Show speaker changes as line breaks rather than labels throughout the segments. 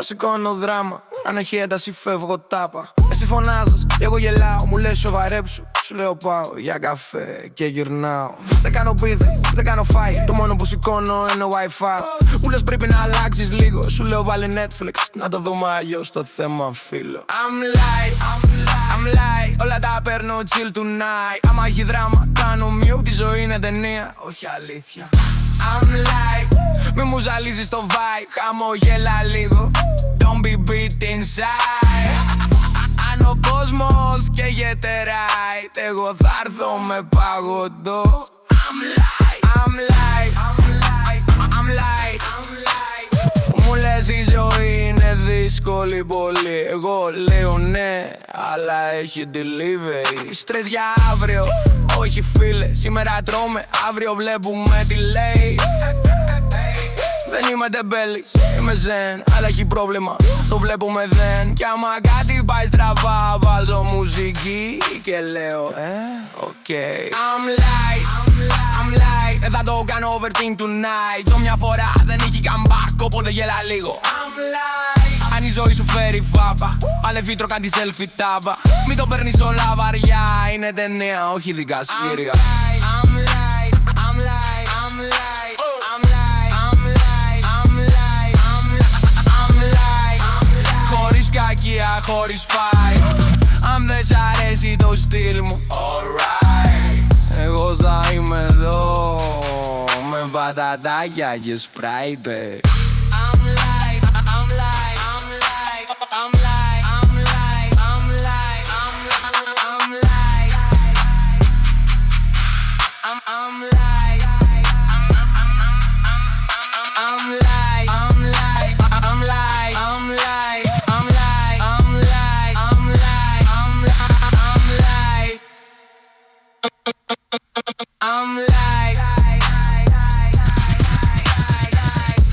Σηκώνω δράμα, αν έχει ένταση φεύγω τάπα. Εσύ φωνάζεις, εγώ γελάω, μου λες σοβαρέψου. Σου λέω πάω για καφέ και γυρνάω. Δεν κάνω πίθη, δεν κάνω φάι. Το μόνο που σηκώνω είναι wifi. Μου λες πρέπει να αλλάξεις λίγο. Σου λέω βάλε Netflix, να το δούμε αλλιώς το θέμα φίλο. I'm light, όλα τα παίρνω chill tonight. Άμα έχει δράμα, κάνω mute, τη ζωή είναι ταινία, όχι αλήθεια. I'm light, μη μου ζαλίζεις το vibe, χαμογέλα λίγο. Don't be beat inside. Αν ο κόσμος καίγεται right, εγώ θα έρθω με παγωτό. I'm light, μου λες η ζωή είναι δύσκολη πολύ. Εγώ λέω ναι, αλλά έχει delivery. Στρες για αύριο, όχι φίλε. Σήμερα τρώμε, αύριο βλέπουμε τι λέει. Δεν είμαι τεμπέλης, είμαι ζεν, αλλά έχει πρόβλημα, το βλέπουμε δεν. Κι άμα κάτι πάει στραβά, βάζω μουσική και λέω οκ. I'm light, δεν θα το κάνω overthink tonight. Το μια φορά δεν έχει comeback, οπότε γέλα λίγο. I'm light, αν η ζωή σου φέρει φάπα, βάλε βίτρο, κάνει selfie τάπα. Μην το παίρνεις όλα βαριά, είναι ταινία, όχι δικαστήρια. Χωρίς κακία, χωρίς fight. Αν δεν σ' αρέσει το στυλ μου, alright. Εγώ θα είμαι εδώ με πατατάκια και σπράιτε.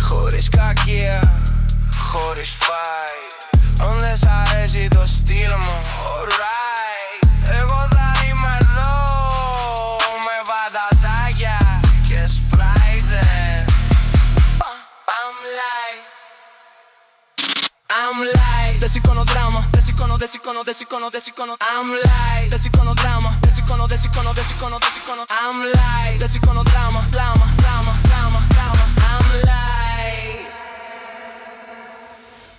Χωρίς κακία, χωρίς fight. Αν δεν σ' αρέσει το στυλ μου, alright. Εγώ θα είμαι εδώ με πατατάκια και σπράιτε. I'm light, δεν σηκώνω δράμα. Δεν σηκώνω. I'm light, δεν σηκώνω δράμα. Δεν σηκώνω. I'm light, δεν σηκώνω δράμα. I'm light.